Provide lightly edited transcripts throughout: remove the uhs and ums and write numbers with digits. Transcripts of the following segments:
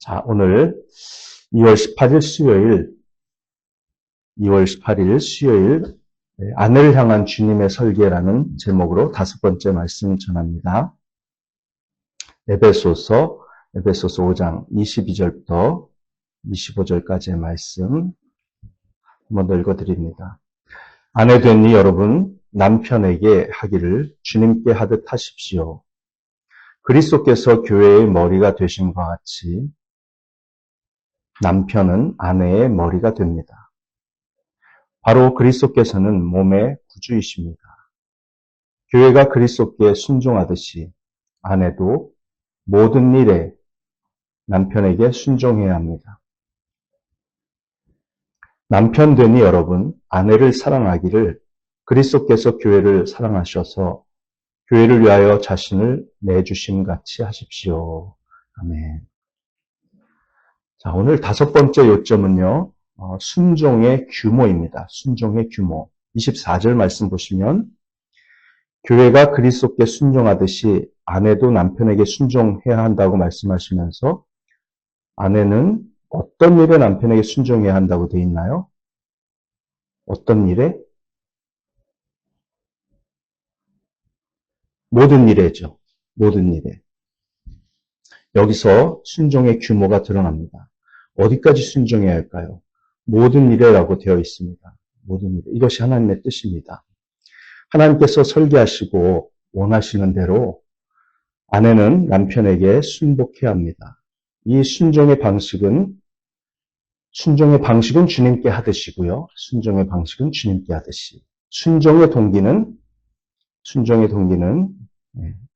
자, 오늘 2월 18일 수요일, 2월 18일 수요일, 아내를 향한 주님의 설계라는 제목으로 5번째 말씀 전합니다. 에베소서 5장 22절부터 25절까지의 말씀 한번 더 읽어드립니다. 아내 된이 여러분, 남편에게 하기를 주님께 하듯 하십시오. 그리스도께서 교회의 머리가 되신 것 같이 남편은 아내의 머리가 됩니다. 바로 그리스도께서는 몸의 구주이십니다. 교회가 그리스도께 순종하듯이 아내도 모든 일에 남편에게 순종해야 합니다. 남편 되니 여러분, 아내를 사랑하기를 그리스도께서 교회를 사랑하셔서 교회를 위하여 자신을 내주심 같이 하십시오. 아멘. 자, 오늘 5번째 요점은요, 순종의 규모입니다. 순종의 규모. 24절 말씀 보시면, 교회가 그리스도께 순종하듯이 아내도 남편에게 순종해야 한다고 말씀하시면서, 아내는 어떤 일에 남편에게 순종해야 한다고 되어 있나요? 어떤 일에? 모든 일에죠. 모든 일에. 여기서 순종의 규모가 드러납니다. 어디까지 순종해야 할까요? 모든 일에라고 되어 있습니다. 모든 일에. 이것이 하나님의 뜻입니다. 하나님께서 설계하시고 원하시는 대로 아내는 남편에게 순복해야 합니다. 이 순종의 방식은 주님께 하듯이고요. 순종의 방식은 주님께 하듯이. 순종의 동기는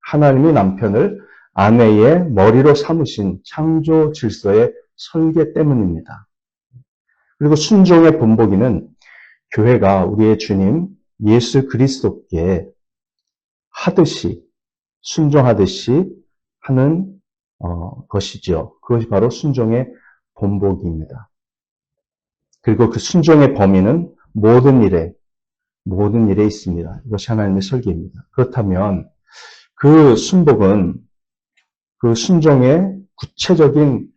하나님이 남편을 아내의 머리로 삼으신 창조 질서의 설계 때문입니다. 그리고 순종의 본보기는 교회가 우리의 주님 예수 그리스도께 하듯이, 순종하듯이 하는 것이죠. 그것이 바로 순종의 본보기입니다. 그리고 그 순종의 범위는 모든 일에 있습니다. 이것이 하나님의 설계입니다. 그렇다면 그 순종의 구체적인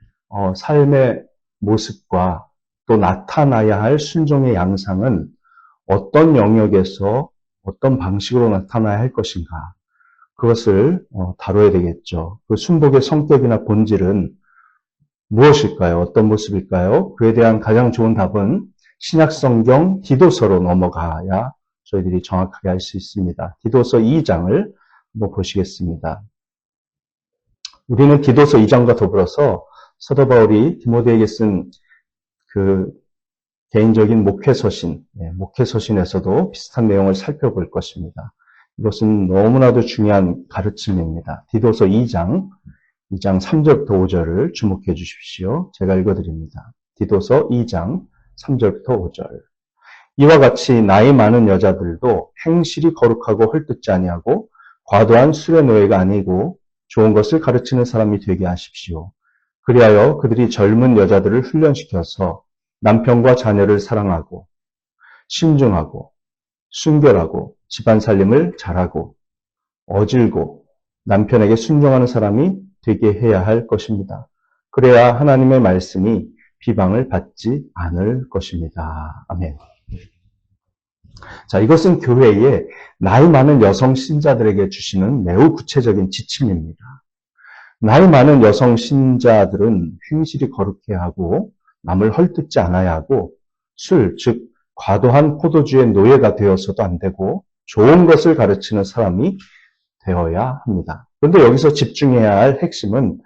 삶의 모습과 또 나타나야 할 순종의 양상은 어떤 영역에서 어떤 방식으로 나타나야 할 것인가, 그것을 다뤄야 되겠죠. 그 순복의 성격이나 본질은 무엇일까요? 어떤 모습일까요? 그에 대한 가장 좋은 답은 신약성경 디도서로 넘어가야 저희들이 정확하게 알 수 있습니다. 디도서 2장을 한번 보시겠습니다. 우리는 디도서 2장과 더불어서 사도 바울이 디모데에게 쓴 그 개인적인 목회서신에서도 비슷한 내용을 살펴볼 것입니다. 이것은 너무나도 중요한 가르침입니다. 디도서 2장 3절부터 5절을 주목해 주십시오. 제가 읽어드립니다. 디도서 2장 3절부터 5절. 이와 같이 나이 많은 여자들도 행실이 거룩하고 헐뜯지 아니하고 과도한 술의 노예가 아니고 좋은 것을 가르치는 사람이 되게 하십시오. 그리하여 그들이 젊은 여자들을 훈련시켜서 남편과 자녀를 사랑하고 신중하고 순결하고 집안 살림을 잘하고 어질고 남편에게 순종하는 사람이 되게 해야 할 것입니다. 그래야 하나님의 말씀이 비방을 받지 않을 것입니다. 아멘. 자, 이것은 교회의 나이 많은 여성 신자들에게 주시는 매우 구체적인 지침입니다. 나이 많은 여성 신자들은 행실이 거룩해야 하고 남을 헐뜯지 않아야 하고 즉 과도한 포도주의 노예가 되어서도 안 되고 좋은 것을 가르치는 사람이 되어야 합니다. 그런데 여기서 집중해야 할 핵심은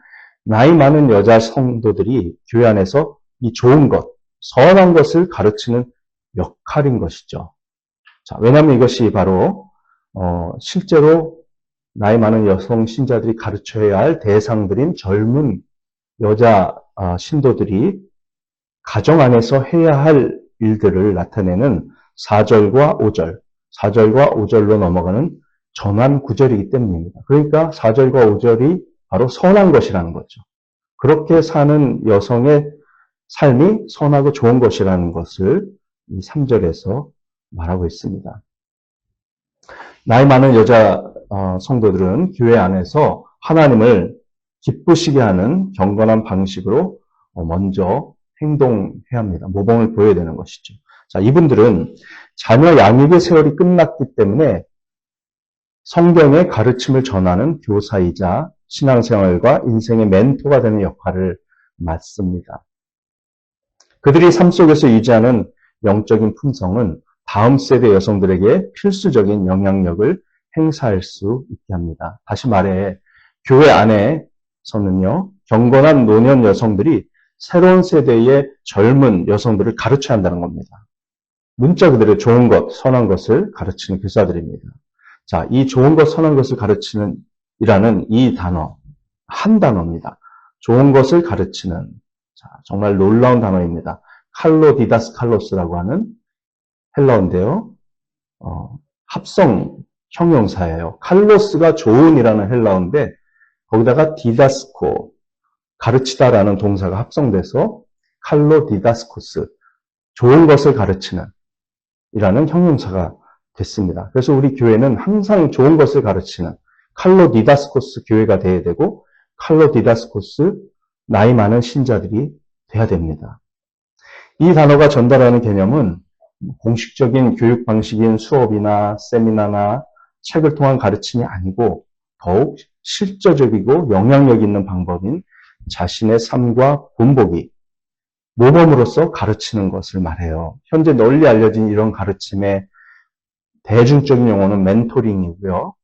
나이 많은 여자 성도들이 교회 안에서 이 좋은 것, 선한 것을 가르치는 역할인 것이죠. 자, 왜냐하면 이것이 바로 실제로 나이 많은 여성 신자들이 가르쳐야 할 대상들인 젊은 여자 신도들이 가정 안에서 해야 할 일들을 나타내는 4절과 5절로 넘어가는 전환 구절이기 때문입니다. 그러니까 4절과 5절이 바로 선한 것이라는 거죠. 그렇게 사는 여성의 삶이 선하고 좋은 것이라는 것을 이 3절에서 말하고 있습니다. 나이 많은 여자 성도들은 교회 안에서 하나님을 기쁘시게 하는 경건한 방식으로 먼저 행동해야 합니다. 모범을 보여야 되는 것이죠. 자, 이분들은 자녀 양육의 세월이 끝났기 때문에 성경의 가르침을 전하는 교사이자 신앙생활과 인생의 멘토가 되는 역할을 맡습니다. 그들이 삶 속에서 유지하는 영적인 품성은 다음 세대 여성들에게 필수적인 영향력을 행사할 수 있게 합니다. 다시 말해 교회 안에서는요, 경건한 노년 여성들이 새로운 세대의 젊은 여성들을 가르쳐야 한다는 겁니다. 문자 그대로 좋은 것, 선한 것을 가르치는 교사들입니다. 자, 이 좋은 것, 선한 것을 가르치는 이라는 이 단어, 한 단어입니다. 좋은 것을 가르치는, 자, 정말 놀라운 단어입니다. 칼로 디다스칼로스라고 하는 헬라어인데요. 합성 형용사예요. 칼로스가 좋은이라는 헬라어인데 거기다가 디다스코, 가르치다라는 동사가 합성돼서 칼로 디다스코스, 좋은 것을 가르치는 이라는 형용사가 됐습니다. 그래서 우리 교회는 항상 좋은 것을 가르치는 칼로 디다스코스 교회가 돼야 되고 칼로 디다스코스 나이 많은 신자들이 돼야 됩니다. 이 단어가 전달하는 개념은 공식적인 교육 방식인 수업이나 세미나나 책을 통한 가르침이 아니고 더욱 실제적이고 영향력 있는 방법인 자신의 삶과 본보기, 모범으로서 가르치는 것을 말해요. 현재 널리 알려진 이런 가르침의 대중적인 용어는 멘토링이고요.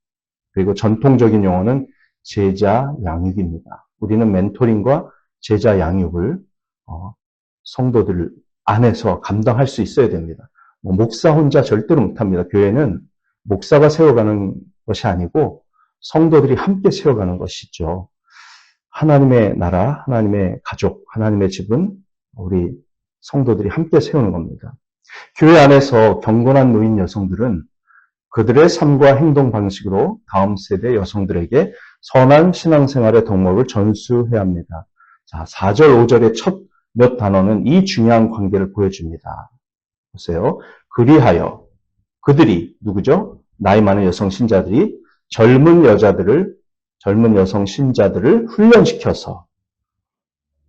그리고 전통적인 용어는 제자 양육입니다. 우리는 멘토링과 제자 양육을 성도들 안에서 감당할 수 있어야 됩니다. 목사 혼자 절대로 못합니다. 교회는 목사가 세워가는 것이 아니고 성도들이 함께 세워가는 것이죠. 하나님의 나라, 하나님의 가족, 하나님의 집은 우리 성도들이 함께 세우는 겁니다. 교회 안에서 경건한 노인 여성들은 그들의 삶과 행동 방식으로 다음 세대 여성들에게 선한 신앙생활의 덕목을 전수해야 합니다. 자, 4절, 5절의 첫 몇 단어는 이 중요한 관계를 보여줍니다. 보세요. 그리하여 그들이 누구죠? 나이 많은 여성 신자들이 젊은 여성 신자들을 훈련시켜서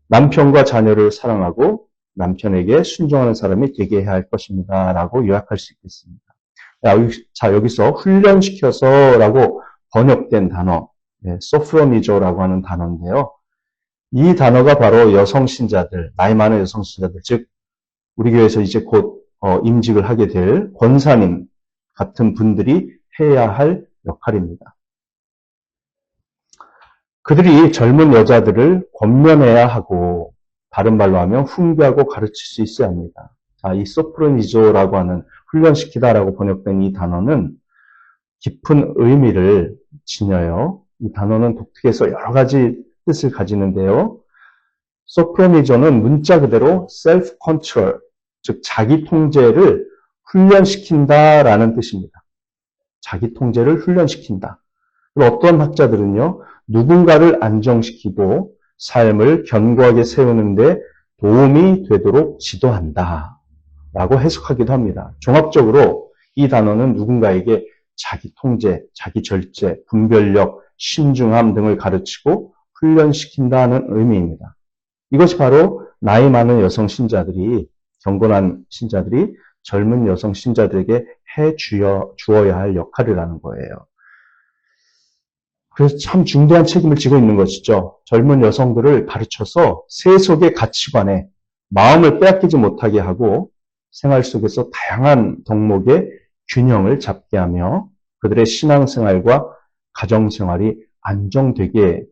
남편과 자녀를 사랑하고 남편에게 순종하는 사람이 되게 해야 할 것입니다. 라고 요약할 수 있겠습니다. 자, 여기서 훈련시켜서라고 번역된 단어, 소프로미조라고 하는 단어인데요. 이 단어가 바로 여성 신자들, 나이 많은 여성 신자들, 즉 우리 교회에서 이제 곧 임직을 하게 될 권사님 같은 분들이 해야 할 역할입니다. 그들이 젊은 여자들을 권면해야 하고 다른 말로 하면 훈계하고 가르칠 수 있어야 합니다. 자, 이 소프로니조라고 하는 훈련시키다라고 번역된 이 단어는 깊은 의미를 지녀요. 이 단어는 독특해서 여러 가지 뜻을 가지는데요. 소프로니조는 문자 그대로 self control, 즉 자기 통제를 훈련시킨다라는 뜻입니다. 자기 통제를 훈련시킨다. 어떤 학자들은요, 누군가를 안정시키고 삶을 견고하게 세우는데 도움이 되도록 지도한다 라고 해석하기도 합니다. 종합적으로 이 단어는 누군가에게 자기 통제, 자기 절제, 분별력, 신중함 등을 가르치고 훈련시킨다는 의미입니다. 이것이 바로 나이 많은 여성 신자들이, 경건한 신자들이 젊은 여성 신자들에게 해 주어야 할 역할이라는 거예요. 그래서 참 중대한 책임을 지고 있는 것이죠. 젊은 여성들을 가르쳐서 세속의 가치관에 마음을 빼앗기지 못하게 하고 생활 속에서 다양한 덕목의 균형을 잡게 하며 그들의 신앙생활과 가정생활이 안정되게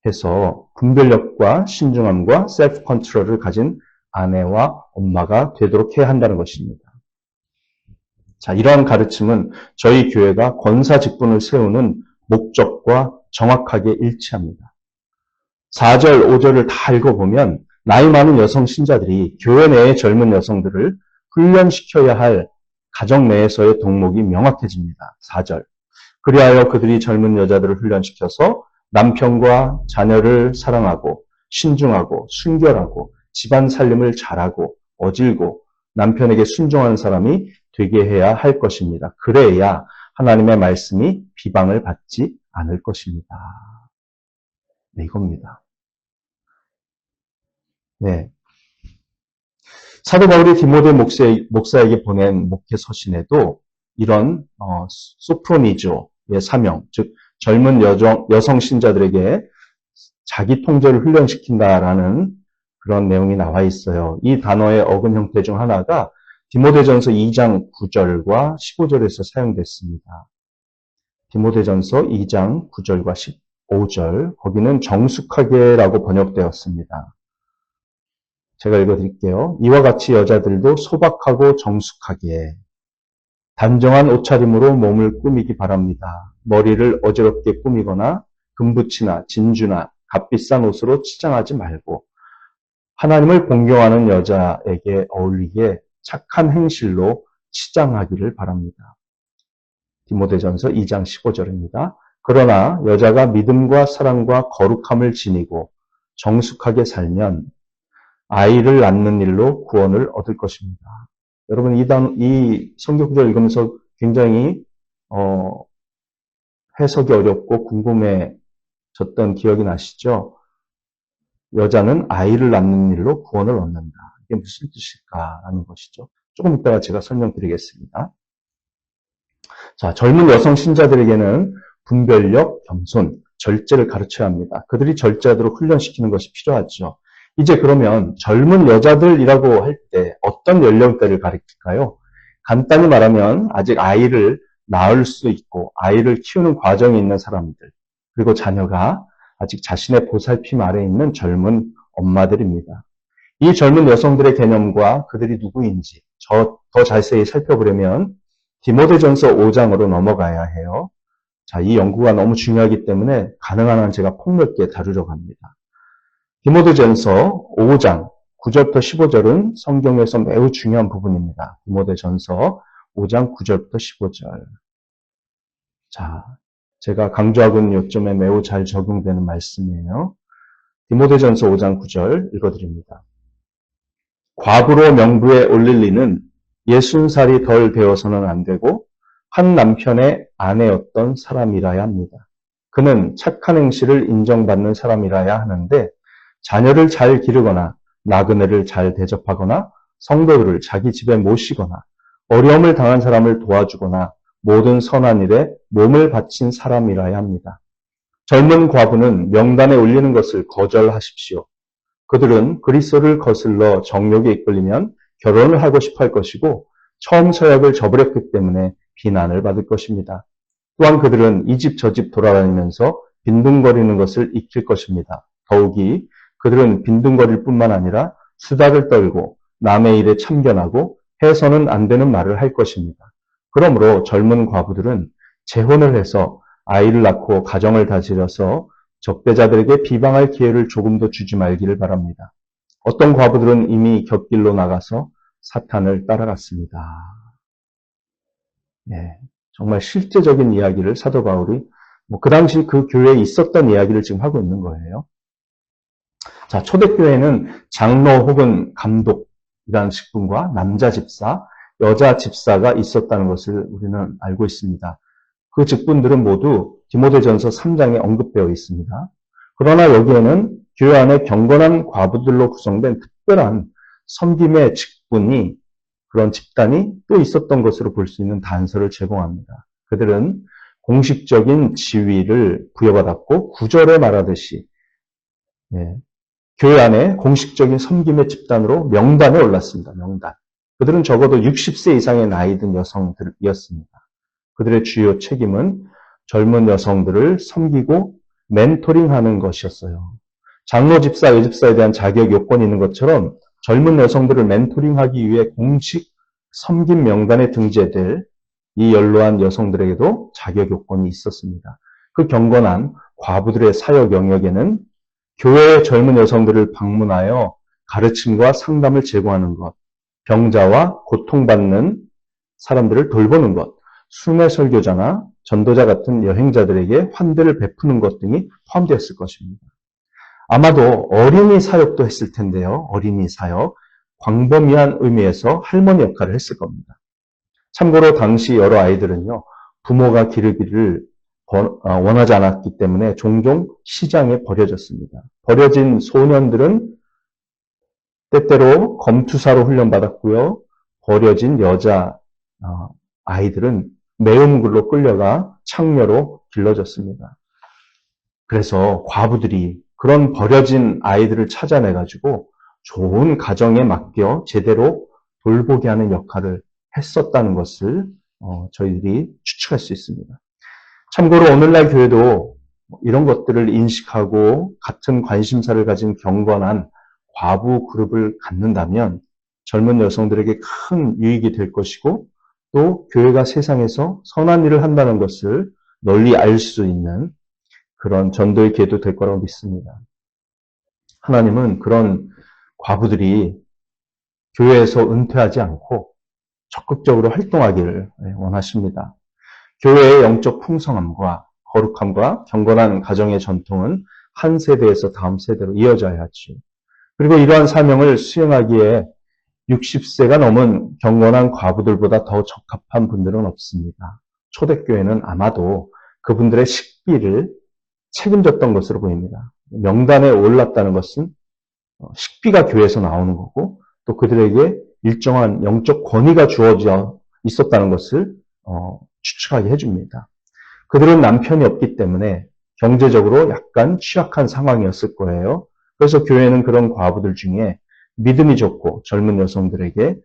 해서 분별력과 신중함과 셀프 컨트롤을 가진 아내와 엄마가 되도록 해야 한다는 것입니다. 자, 이러한 가르침은 저희 교회가 권사 직분을 세우는 목적과 정확하게 일치합니다. 4절, 5절을 다 읽어보면 나이 많은 여성 신자들이 교회 내의 젊은 여성들을 훈련시켜야 할 가정 내에서의 덕목이 명확해집니다. 4절. 그리하여 그들이 젊은 여자들을 훈련시켜서 남편과 자녀를 사랑하고 신중하고 순결하고 집안 살림을 잘하고 어질고 남편에게 순종하는 사람이 되게 해야 할 것입니다. 그래야 하나님의 말씀이 비방을 받지 않을 것입니다. 네, 이겁니다. 네. 사도 바울이 디모데 목사에게 보낸 목회 서신에도 이런 소프로니조의 사명, 즉 젊은 여성 신자들에게 자기 통제를 훈련시킨다라는 그런 내용이 나와 있어요. 이 단어의 어근 형태 중 하나가 디모데전서 2장 9절과 15절에서 사용됐습니다. 디모데전서 2장 9절과 15절, 거기는 정숙하게라고 번역되었습니다. 제가 읽어드릴게요. 이와 같이 여자들도 소박하고 정숙하게 단정한 옷차림으로 몸을 꾸미기 바랍니다. 머리를 어지럽게 꾸미거나 금붙이나 진주나 값비싼 옷으로 치장하지 말고 하나님을 공경하는 여자에게 어울리게 착한 행실로 치장하기를 바랍니다. 디모데전서 2장 15절입니다. 그러나 여자가 믿음과 사랑과 거룩함을 지니고 정숙하게 살면 아이를 낳는 일로 구원을 얻을 것입니다. 여러분 이 성경 구절 읽으면서 굉장히 해석이 어렵고 궁금해졌던 기억이 나시죠? 여자는 아이를 낳는 일로 구원을 얻는다. 이게 무슨 뜻일까라는 것이죠. 조금 이따가 제가 설명드리겠습니다. 자, 젊은 여성 신자들에게는 분별력, 겸손, 절제를 가르쳐야 합니다. 그들이 절제하도록 훈련시키는 것이 필요하죠. 이제 그러면 젊은 여자들이라고 할 때 어떤 연령대를 가리킬까요? 간단히 말하면 아직 아이를 낳을 수 있고 아이를 키우는 과정에 있는 사람들, 그리고 자녀가 아직 자신의 보살핌 아래에 있는 젊은 엄마들입니다. 이 젊은 여성들의 개념과 그들이 누구인지 더 자세히 살펴보려면 디모데전서 5장으로 넘어가야 해요. 자, 이 연구가 너무 중요하기 때문에 가능한 한 제가 폭넓게 다루려고 합니다. 디모데전서 5장 9절부터 15절은 성경에서 매우 중요한 부분입니다. 디모데전서 5장 9절부터 15절. 자, 제가 강조하고 있는 요점에 매우 잘 적용되는 말씀이에요. 디모데전서 5장 9절 읽어드립니다. 과부로 명부에 올릴 리는 60살이 덜 되어서는 안 되고 한 남편의 아내였던 사람이라야 합니다. 그는 착한 행실을 인정받는 사람이라야 하는데 자녀를 잘 기르거나 나그네를 잘 대접하거나 성도들을 자기 집에 모시거나 어려움을 당한 사람을 도와주거나 모든 선한 일에 몸을 바친 사람이라야 합니다. 젊은 과부는 명단에 올리는 것을 거절하십시오. 그들은 그리스도를 거슬러 정욕에 이끌리면 결혼을 하고 싶어 할 것이고 처음 서약을 저버렸기 때문에 비난을 받을 것입니다. 또한 그들은 이 집 저 집 돌아다니면서 빈둥거리는 것을 익힐 것입니다. 더욱이 그들은 빈둥거릴 뿐만 아니라 수다를 떨고 남의 일에 참견하고 해서는 안 되는 말을 할 것입니다. 그러므로 젊은 과부들은 재혼을 해서 아이를 낳고 가정을 다스려서 적대자들에게 비방할 기회를 조금도 주지 말기를 바랍니다. 어떤 과부들은 이미 곁길로 나가서 사탄을 따라갔습니다. 네, 정말 실제적인 이야기를 사도 바울이 그 당시 그 교회에 있었던 이야기를 지금 하고 있는 거예요. 자, 초대교회는 장로 혹은 감독이라는 직분과 남자 집사, 여자 집사가 있었다는 것을 우리는 알고 있습니다. 그 직분들은 모두 디모데전서 3장에 언급되어 있습니다. 그러나 여기에는 교회 안에 경건한 과부들로 구성된 특별한 섬김의 직분이 그런 집단이 또 있었던 것으로 볼 수 있는 단서를 제공합니다. 그들은 공식적인 지위를 부여받았고 9절에 말하듯이 교회 안에 공식적인 섬김의 집단으로 명단에 올랐습니다. 명단. 그들은 적어도 60세 이상의 나이 든 여성들이었습니다. 그들의 주요 책임은 젊은 여성들을 섬기고 멘토링하는 것이었어요. 장로 집사, 여집사에 대한 자격 요건이 있는 것처럼 젊은 여성들을 멘토링하기 위해 공식 섬김 명단에 등재될 이 연로한 여성들에게도 자격 요건이 있었습니다. 그 경건한 과부들의 사역 영역에는 교회의 젊은 여성들을 방문하여 가르침과 상담을 제공하는 것, 병자와 고통받는 사람들을 돌보는 것, 순회 설교자나 전도자 같은 여행자들에게 환대를 베푸는 것 등이 포함되었을 것입니다. 아마도 어린이 사역도 했을 텐데요. 어린이 사역, 광범위한 의미에서 할머니 역할을 했을 겁니다. 참고로 당시 여러 아이들은요, 부모가 기르기를 원하지 않았기 때문에 종종 시장에 버려졌습니다. 버려진 소년들은 때때로 검투사로 훈련받았고요. 버려진 여자 아이들은 매음굴로 끌려가 창녀로 길러졌습니다. 그래서 과부들이 그런 버려진 아이들을 찾아내가지고 좋은 가정에 맡겨 제대로 돌보게 하는 역할을 했었다는 것을 저희들이 추측할 수 있습니다. 참고로 오늘날 교회도 이런 것들을 인식하고 같은 관심사를 가진 경건한 과부 그룹을 갖는다면 젊은 여성들에게 큰 유익이 될 것이고 또 교회가 세상에서 선한 일을 한다는 것을 널리 알 수 있는 그런 전도의 기회도 될 거라고 믿습니다. 하나님은 그런 과부들이 교회에서 은퇴하지 않고 적극적으로 활동하기를 원하십니다. 교회의 영적 풍성함과 거룩함과 경건한 가정의 전통은 한 세대에서 다음 세대로 이어져야 하지. 그리고 이러한 사명을 수행하기에 60세가 넘은 경건한 과부들보다 더 적합한 분들은 없습니다. 초대교회는 아마도 그분들의 식비를 책임졌던 것으로 보입니다. 명단에 올랐다는 것은 식비가 교회에서 나오는 거고 또 그들에게 일정한 영적 권위가 주어져 있었다는 것을 추측하게 해줍니다. 그들은 남편이 없기 때문에 경제적으로 약간 취약한 상황이었을 거예요. 그래서 교회는 그런 과부들 중에 믿음이 좋고 젊은 여성들에게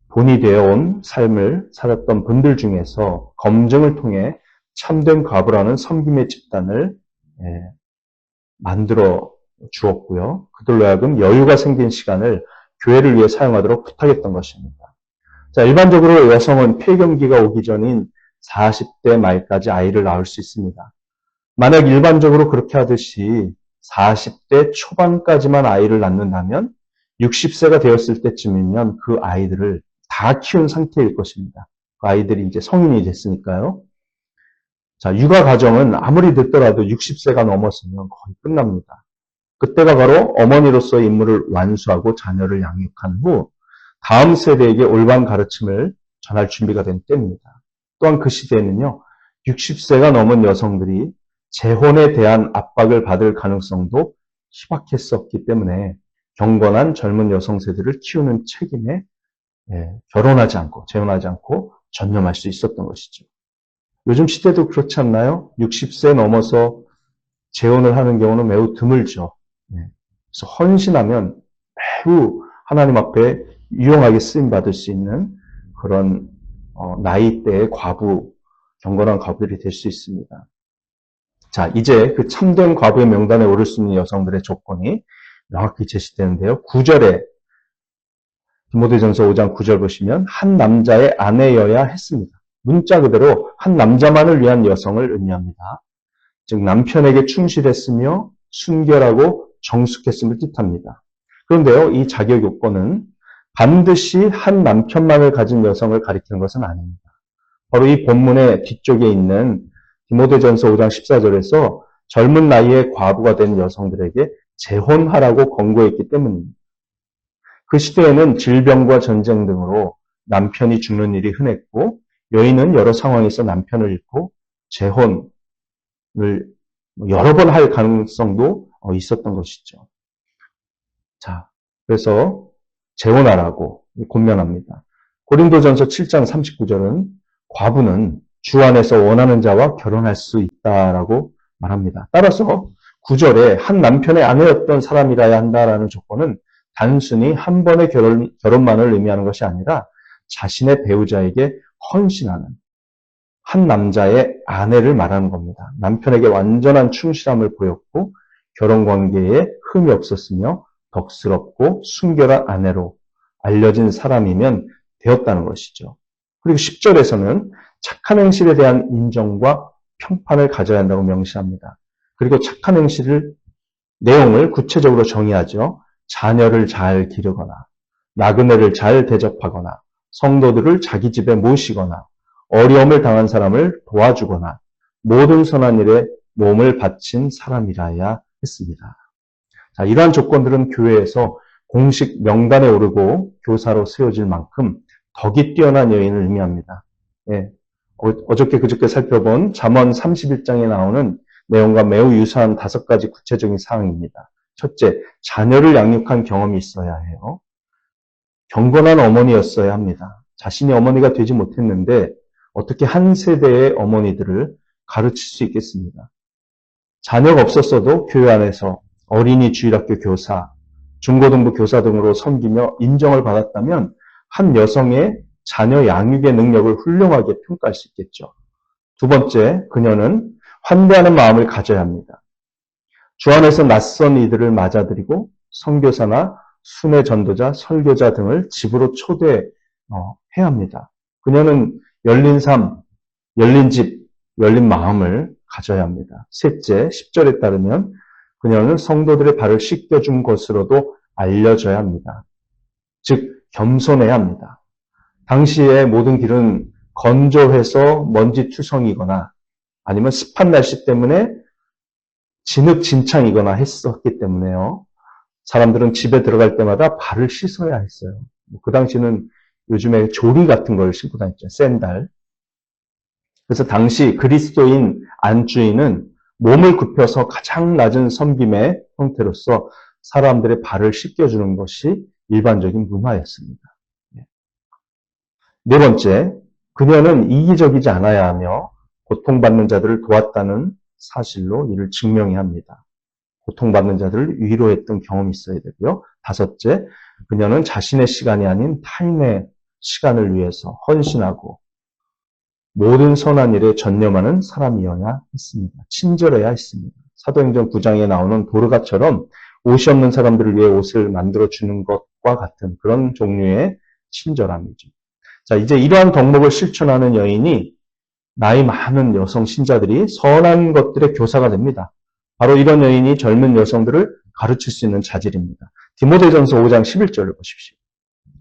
본이 되어온 삶을 살았던 분들 중에서 검증을 통해 참된 과부라는 섬김의 집단을 만들어 주었고요. 그들로 하여금 여유가 생긴 시간을 교회를 위해 사용하도록 부탁했던 것입니다. 자, 일반적으로 여성은 폐경기가 오기 전인 40대 말까지 아이를 낳을 수 있습니다. 만약 일반적으로 그렇게 하듯이 40대 초반까지만 아이를 낳는다면 60세가 되었을 때쯤이면 그 아이들을 다 키운 상태일 것입니다. 그 아이들이 이제 성인이 됐으니까요. 자, 육아 과정은 아무리 늦더라도 60세가 넘었으면 거의 끝납니다. 그때가 바로 어머니로서의 임무를 완수하고 자녀를 양육한 후 다음 세대에게 올바른 가르침을 전할 준비가 된 때입니다. 또한 그 시대에는요, 60세가 넘은 여성들이 재혼에 대한 압박을 받을 가능성도 희박했었기 때문에 경건한 젊은 여성 세대를 키우는 책임에 결혼하지 않고 재혼하지 않고 전념할 수 있었던 것이죠. 요즘 시대도 그렇지 않나요? 60세 넘어서 재혼을 하는 경우는 매우 드물죠. 그래서 헌신하면 매우 하나님 앞에 유용하게 쓰임받을 수 있는 그런 나이대의 과부, 경건한 과부들이 될 수 있습니다. 자, 이제 그 참된 과부의 명단에 오를 수 있는 여성들의 조건이 명확히 제시되는데요. 9절에 디모데전서 5장 9절 보시면 한 남자의 아내여야 했습니다. 문자 그대로 한 남자만을 위한 여성을 의미합니다. 즉 남편에게 충실했으며 순결하고 정숙했음을 뜻합니다. 그런데요, 이 자격 요건은 반드시 한 남편만을 가진 여성을 가리키는 것은 아닙니다. 바로 이 본문의 뒤쪽에 있는 디모데전서 5장 14절에서 젊은 나이에 과부가 된 여성들에게 재혼하라고 권고했기 때문입니다. 그 시대에는 질병과 전쟁 등으로 남편이 죽는 일이 흔했고 여인은 여러 상황에서 남편을 잃고 재혼을 여러 번 할 가능성도 있었던 것이죠. 자, 그래서 재혼하라고 권면합니다. 고린도전서 7장 39절은 과부는 주 안에서 원하는 자와 결혼할 수 있다라고 말합니다. 따라서 9절에 한 남편의 아내였던 사람이라야 한다라는 조건은 단순히 한 번의 결혼만을 의미하는 것이 아니라 자신의 배우자에게 헌신하는 한 남자의 아내를 말하는 겁니다. 남편에게 완전한 충실함을 보였고 결혼관계에 흠이 없었으며 덕스럽고 순결한 아내로 알려진 사람이면 되었다는 것이죠. 그리고 10절에서는 착한 행실에 대한 인정과 평판을 가져야 한다고 명시합니다. 그리고 착한 행실을 내용을 구체적으로 정의하죠. 자녀를 잘 기르거나 나그네를 잘 대접하거나 성도들을 자기 집에 모시거나 어려움을 당한 사람을 도와주거나 모든 선한 일에 몸을 바친 사람이라야 했습니다. 자, 이러한 조건들은 교회에서 공식 명단에 오르고 교사로 세워질 만큼 덕이 뛰어난 여인을 의미합니다. 어저께 그저께 살펴본 잠언 31장에 나오는 내용과 매우 유사한 5가지 구체적인 사항입니다. 첫째, 자녀를 양육한 경험이 있어야 해요. 경건한 어머니였어야 합니다. 자신이 어머니가 되지 못했는데 어떻게 한 세대의 어머니들을 가르칠 수 있겠습니까? 자녀가 없었어도 교회 안에서 어린이 주일학교 교사, 중고등부 교사 등으로 섬기며 인정을 받았다면 한 여성의 자녀 양육의 능력을 훌륭하게 평가할 수 있겠죠. 두 번째, 그녀는 환대하는 마음을 가져야 합니다. 주 안에서 낯선 이들을 맞아들이고 선교사나 순회 전도자, 설교자 등을 집으로 초대해야 합니다. 그녀는 열린 삶, 열린 집, 열린 마음을 가져야 합니다. 셋째, 10절에 따르면 그녀는 성도들의 발을 씻겨준 것으로도 알려져야 합니다. 즉, 겸손해야 합니다. 당시의 모든 길은 건조해서 먼지투성이거나 아니면 습한 날씨 때문에 진흙진창이거나 했었기 때문에요. 사람들은 집에 들어갈 때마다 발을 씻어야 했어요. 그 당시는 요즘에 조리 같은 걸 신고 다녔죠. 샌들. 그래서 당시 그리스도인 안주인은 몸을 굽혀서 가장 낮은 섬김의 형태로서 사람들의 발을 씻겨주는 것이 일반적인 문화였습니다. 네 번째, 그녀는 이기적이지 않아야 하며 고통받는 자들을 도왔다는 사실로 이를 증명해야 합니다. 고통받는 자들을 위로했던 경험이 있어야 되고요. 다섯째, 그녀는 자신의 시간이 아닌 타인의 시간을 위해서 헌신하고 모든 선한 일에 전념하는 사람이어야 했습니다. 친절해야 했습니다. 사도행전 9장에 나오는 도르가처럼 옷이 없는 사람들을 위해 옷을 만들어주는 것과 같은 그런 종류의 친절함이죠. 자, 이제 이러한 덕목을 실천하는 여인이 나이 많은 여성 신자들이 선한 것들의 교사가 됩니다. 바로 이런 여인이 젊은 여성들을 가르칠 수 있는 자질입니다. 디모데전서 5장 11절을 보십시오.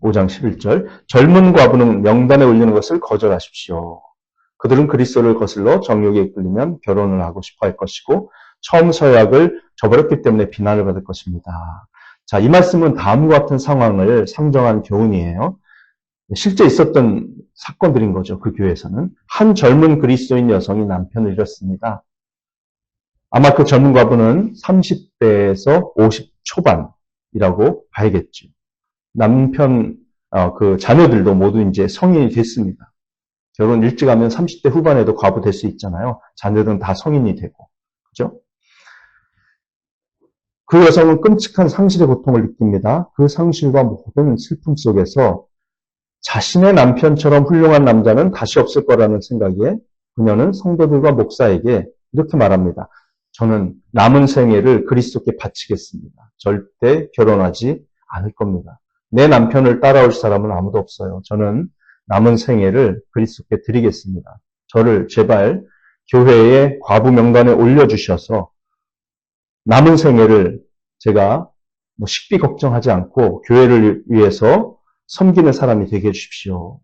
5장 11절. 젊은 과부는 명단에 올리는 것을 거절하십시오. 그들은 그리스도를 거슬러 정욕에 이끌리면 결혼을 하고 싶어 할 것이고 처음 서약을 저버렸기 때문에 비난을 받을 것입니다. 자, 이 말씀은 다음과 같은 상황을 상정한 교훈이에요. 실제 있었던 사건들인 거죠. 그 교회에서는. 한 젊은 그리스도인 여성이 남편을 잃었습니다. 아마 그 젊은 과부는 30대에서 50 초반이라고 봐야겠죠. 남편, 그 자녀들도 모두 이제 성인이 됐습니다. 결혼 일찍 하면 30대 후반에도 과부 될 수 있잖아요. 자녀들은 다 성인이 되고. 그죠? 그 여성은 끔찍한 상실의 고통을 느낍니다. 그 상실과 모든 슬픔 속에서 자신의 남편처럼 훌륭한 남자는 다시 없을 거라는 생각에 그녀는 성도들과 목사에게 이렇게 말합니다. 저는 남은 생애를 그리스도께 바치겠습니다. 절대 결혼하지 않을 겁니다. 내 남편을 따라올 사람은 아무도 없어요. 저는 남은 생애를 그리스도께 드리겠습니다. 저를 제발 교회의 과부 명단에 올려주셔서 남은 생애를 제가 식비 걱정하지 않고 교회를 위해서 섬기는 사람이 되게 해주십시오.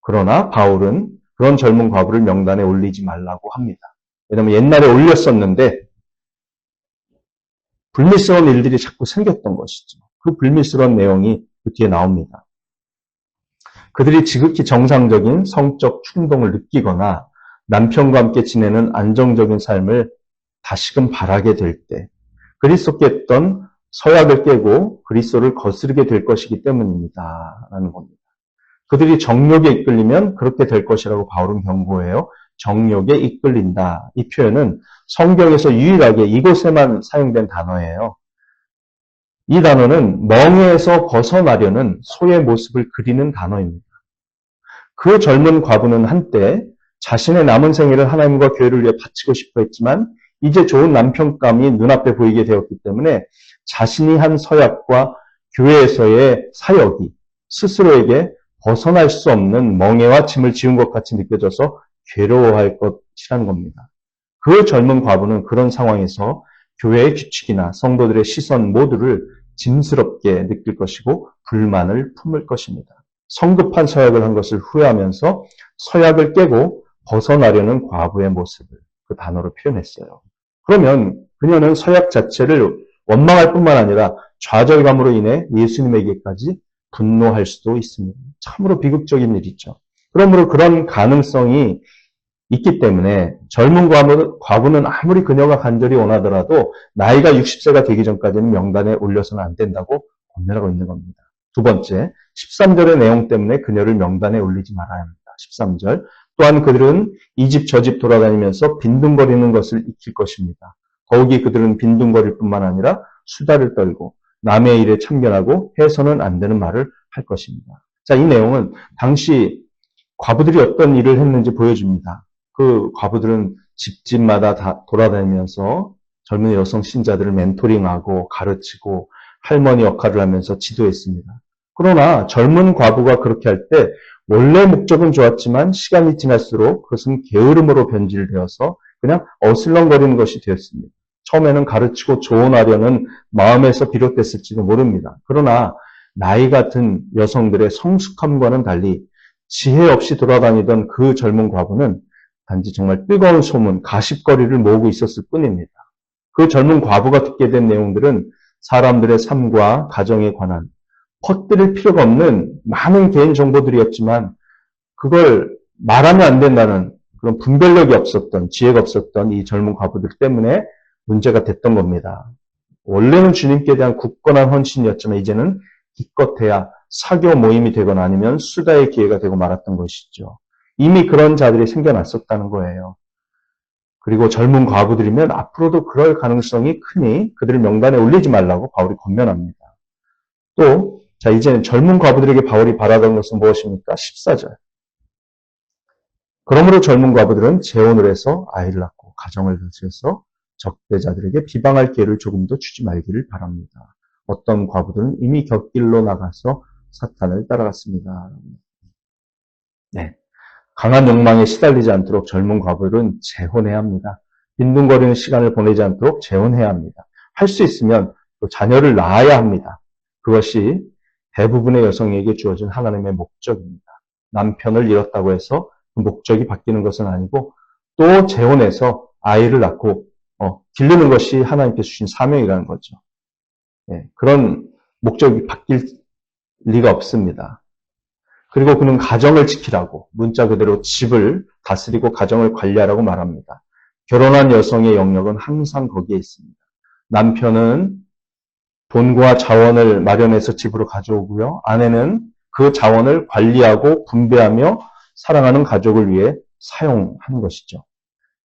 그러나 바울은 그런 젊은 과부를 명단에 올리지 말라고 합니다. 왜냐하면 옛날에 올렸었는데 불미스러운 일들이 자꾸 생겼던 것이죠. 그 불미스러운 내용이 그 뒤에 나옵니다. 그들이 지극히 정상적인 성적 충동을 느끼거나 남편과 함께 지내는 안정적인 삶을 다시금 바라게 될 때 그리스도께 했던 서약을 깨고 그리스도를 거스르게 될 것이기 때문입니다. 라는 겁니다. 그들이 정욕에 이끌리면 그렇게 될 것이라고 바울은 경고해요. 정욕에 이끌린다. 이 표현은 성경에서 유일하게 이곳에만 사용된 단어예요. 이 단어는 멍에서 벗어나려는 소의 모습을 그리는 단어입니다. 그 젊은 과부는 한때 자신의 남은 생애를 하나님과 교회를 위해 바치고 싶어 했지만 이제 좋은 남편감이 눈앞에 보이게 되었기 때문에 자신이 한 서약과 교회에서의 사역이 스스로에게 벗어날 수 없는 멍에와 짐을 지은 것 같이 느껴져서 괴로워할 것이라는 겁니다. 그 젊은 과부는 그런 상황에서 교회의 규칙이나 성도들의 시선 모두를 짐스럽게 느낄 것이고 불만을 품을 것입니다. 성급한 서약을 한 것을 후회하면서 서약을 깨고 벗어나려는 과부의 모습을 그 단어로 표현했어요. 그러면 그녀는 서약 자체를 원망할 뿐만 아니라 좌절감으로 인해 예수님에게까지 분노할 수도 있습니다. 참으로 비극적인 일이죠. 그러므로 그런 가능성이 있기 때문에 젊은 과부는 아무리 그녀가 간절히 원하더라도 나이가 60세가 되기 전까지는 명단에 올려서는 안 된다고 권면하고 있는 겁니다. 두 번째, 13절의 내용 때문에 그녀를 명단에 올리지 말아야 합니다. 13절. 또한 그들은 이 집 저 집 돌아다니면서 빈둥거리는 것을 익힐 것입니다. 더욱이 그들은 빈둥거릴 뿐만 아니라 수다를 떨고 남의 일에 참견하고 해서는 안 되는 말을 할 것입니다. 자, 이 내용은 당시 과부들이 어떤 일을 했는지 보여줍니다. 그 과부들은 집집마다 다 돌아다니면서 젊은 여성 신자들을 멘토링하고 가르치고 할머니 역할을 하면서 지도했습니다. 그러나 젊은 과부가 그렇게 할 때 원래 목적은 좋았지만 시간이 지날수록 그것은 게으름으로 변질되어서 그냥 어슬렁거리는 것이 되었습니다. 처음에는 가르치고 조언하려는 마음에서 비롯됐을지도 모릅니다. 그러나 나이 같은 여성들의 성숙함과는 달리 지혜 없이 돌아다니던 그 젊은 과부는 단지 정말 뜨거운 소문, 가십거리를 모으고 있었을 뿐입니다. 그 젊은 과부가 듣게 된 내용들은 사람들의 삶과 가정에 관한 퍼뜨릴 필요가 없는 많은 개인 정보들이었지만 그걸 말하면 안 된다는 그런 분별력이 없었던, 지혜가 없었던 이 젊은 과부들 때문에 문제가 됐던 겁니다. 원래는 주님께 대한 굳건한 헌신이었지만 이제는 기껏해야 사교 모임이 되거나 아니면 수다의 기회가 되고 말았던 것이죠. 이미 그런 자들이 생겨났었다는 거예요. 그리고 젊은 과부들이면 앞으로도 그럴 가능성이 크니 그들을 명단에 올리지 말라고 바울이 권면합니다. 또, 자, 이제는 젊은 과부들에게 바울이 바라던 것은 무엇입니까? 14절. 그러므로 젊은 과부들은 재혼을 해서 아이를 낳고 가정을 가져서 적대자들에게 비방할 기회를 조금도 주지 말기를 바랍니다. 어떤 과부들은 이미 곁길로 나가서 사탄을 따라갔습니다. 네. 강한 욕망에 시달리지 않도록 젊은 과부들은 재혼해야 합니다. 빈둥거리는 시간을 보내지 않도록 재혼해야 합니다. 할 수 있으면 또 자녀를 낳아야 합니다. 그것이 대부분의 여성에게 주어진 하나님의 목적입니다. 남편을 잃었다고 해서 그 목적이 바뀌는 것은 아니고 또 재혼해서 아이를 낳고 기르는 것이 하나님께서 주신 사명이라는 거죠. 네, 그런 목적이 바뀔 리가 없습니다. 그리고 그는 가정을 지키라고 문자 그대로 집을 다스리고 가정을 관리하라고 말합니다. 결혼한 여성의 영역은 항상 거기에 있습니다. 남편은 돈과 자원을 마련해서 집으로 가져오고요. 아내는 그 자원을 관리하고 분배하며 사랑하는 가족을 위해 사용하는 것이죠.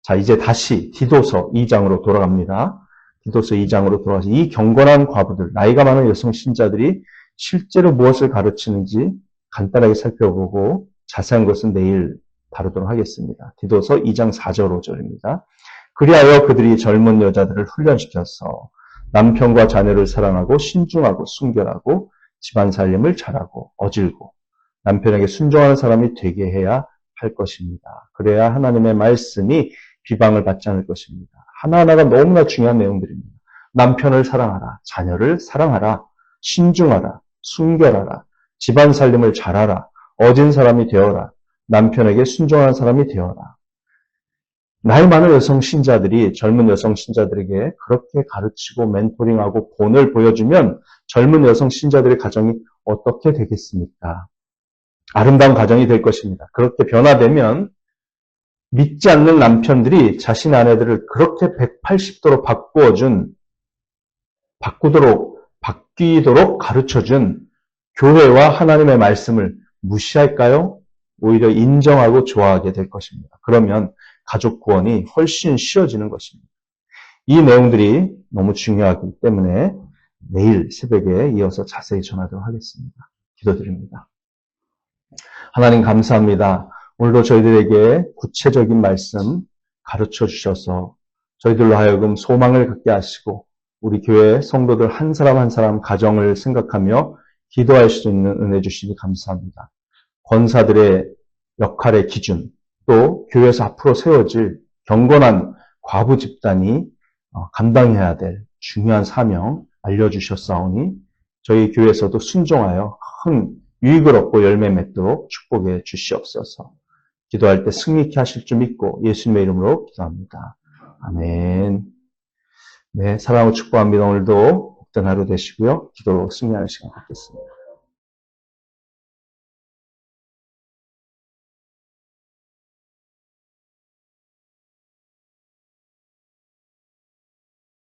자, 이제 다시 디도서 2장으로 돌아갑니다. 디도서 2장으로 돌아가서 이 경건한 과부들, 나이가 많은 여성 신자들이 실제로 무엇을 가르치는지 간단하게 살펴보고 자세한 것은 내일 다루도록 하겠습니다. 디도서 2장 4절 5절입니다. 그리하여 그들이 젊은 여자들을 훈련시켜서 남편과 자녀를 사랑하고 신중하고 순결하고 집안 살림을 잘하고 어질고 남편에게 순종하는 사람이 되게 해야 할 것입니다. 그래야 하나님의 말씀이 비방을 받지 않을 것입니다. 하나하나가 너무나 중요한 내용들입니다. 남편을 사랑하라, 자녀를 사랑하라, 신중하라, 순결하라, 집안 살림을 잘하라, 어진 사람이 되어라, 남편에게 순종하는 사람이 되어라. 나이 많은 여성 신자들이 젊은 여성 신자들에게 그렇게 가르치고 멘토링하고 본을 보여주면 젊은 여성 신자들의 가정이 어떻게 되겠습니까? 아름다운 가정이 될 것입니다. 그렇게 변화되면 믿지 않는 남편들이 자신 아내들을 그렇게 180도로 바뀌도록 가르쳐준 교회와 하나님의 말씀을 무시할까요? 오히려 인정하고 좋아하게 될 것입니다. 그러면 가족 구원이 훨씬 쉬워지는 것입니다. 이 내용들이 너무 중요하기 때문에 내일 새벽에 이어서 자세히 전하도록 하겠습니다. 기도드립니다. 하나님 감사합니다. 오늘도 저희들에게 구체적인 말씀 가르쳐 주셔서 저희들로 하여금 소망을 갖게 하시고 우리 교회 성도들 한 사람 한 사람 가정을 생각하며 기도할 수 있는 은혜 주시니 감사합니다. 권사들의 역할의 기준, 또 교회에서 앞으로 세워질 경건한 과부 집단이 감당해야 될 중요한 사명 알려주셨사오니 저희 교회에서도 순종하여 큰 유익을 얻고 열매 맺도록 축복해 주시옵소서. 기도할 때 승리케 하실 줄 믿고 예수님의 이름으로 기도합니다. 아멘. 네, 사랑하고 축복합니다. 오늘도 복된 하루 되시고요. 기도로 승리하는 시간 갖겠습니다.